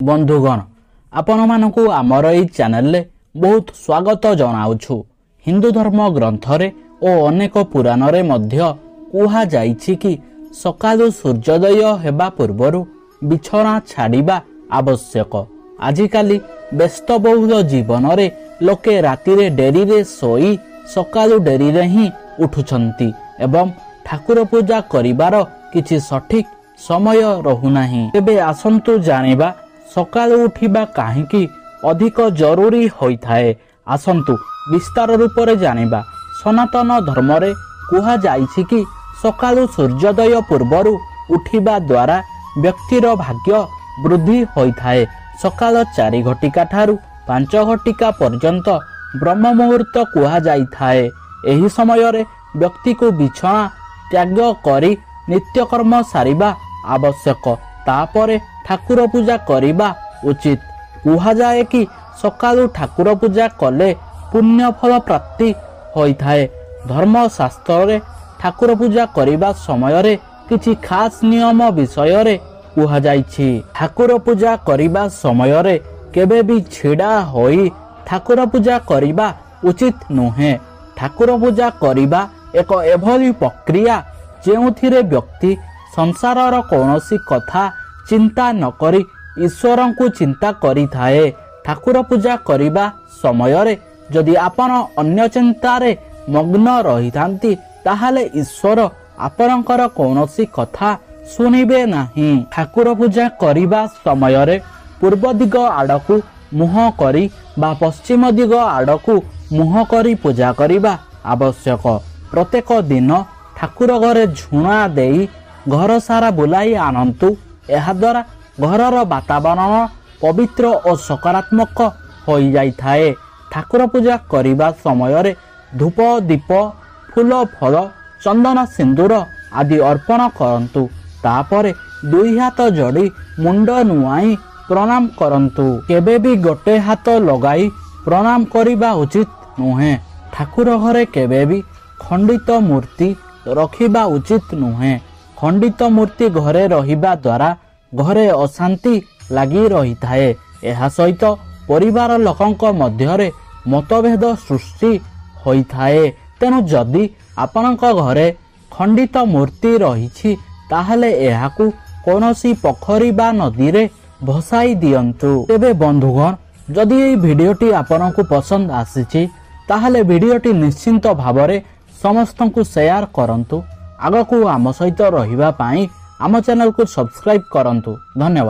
बंधुगण आपण मानकु आमर एई चैनल रे बहुत स्वागत जनाउछु। हिंदू धर्म ग्रंथ रे ओ अनेक पुराण रे मध्य कुहा जाइछि कि सकालु सूर्योदय हेबा पूर्वरु बिछना छाड़िबा आवश्यक। आजिकाली व्यस्तबहुल जीवन रे लोके राति रे डेरी रे सोई सकालु डेरी रे ही उठुछंती एवं ठाकुर पूजा करिवार किछि सठिक समय रहुनाही। तेबे आसंतु जानिबा सकालु उठिबा काहेकि अधिक जरूरी होइथाए। आसंतु विस्तार रूप रे जानिबा। सनातन धर्म रे कुहा जाइछि कि सकालु सूर्योदय पूर्वरु उठिबा द्वारा व्यक्तिर भाग्य वृद्धि होइथाए। सकाल 4 घटिका ठारू 5 घटिका पर्यंत ब्रह्म मुहूर्त कुहा जाइथाए। एही समय रे व्यक्ति को बिछना त्याग करी नित्यकर्म सारिबा आवश्यक। तापरे ठाकुर पूजा करिबा उचित। कुहा जाए कि सकालु ठाकुर पूजा कले पुण्य फल प्राप्ति होइथाए। धर्म शास्त्र रे ठाकुर पूजा करिबा समय रे किछि खास नियम विषय रे कुहा जाइछि। ठाकुर पूजा करिबा समय रे केबे भी छिड़ा होई ठाकुर पूजा करिबा उचित नुहे। ठाकुर पूजा करिबा एक एभली प्रक्रिया जेउथिरे व्यक्ति संसारर कौनसी कथा चिंता न करी ईश्वर को चिंता करी थाए। ठाकुर पूजा करिबा समय रे जदि आपण अन्य चिंता रे मग्न रही थांती ताहाले ईश्वर आपणकर कौनसी कथा सुनिबे नाही। ठाकुर पूजा करिबा समय रे पूर्व दिग आड़कू मुह करी बा पश्चिम दिग आड़कू मुह करी पूजा करिबा आवश्यक। प्रत्येक दिन ठाकुर घरे झुणा देई घर सारा बुलाई आनंतु। एहा द्वारा घरर वातावरण पवित्र और सकारात्मक होई जाइथाए। ठाकुर पूजा करिबा समय रे धूप दीप फूल फल चंदन सिंदूर आदि अर्पण करंतु। तापरे 2 हाथ जोड़ी मुंड नुआई प्रणाम करंतु। केबे भी गोटे हाथ लगाई प्रणाम करिबा उचित नुहे। ठाकुर घरे केबे भी खंडित मूर्ति रखिबा उचित नुहे। खंडित मूर्ति घरे रहिबा द्वारा घरे अशांति लगी रही थाए। एहा सहित परिवार लोकंक मध्यरे मतभेद सृष्टि होई थाए। तेनु जदि आपणक घरे खंडित मूर्ति रहिछि ताहले एहाकू कोनोसी पोखरी बा नदी रे भसाई दियंतु। तेबे बंधुगण जदि एई भिडियोटी आपनकू पसंद आसीछि ताहले भिडियोटी निश्चिंत भावरे समस्तंकू शेयर करंतु। आगकू आम सहित रहिबा पाई आम चैनल को सब्सक्राइब करंतु। धन्यवाद।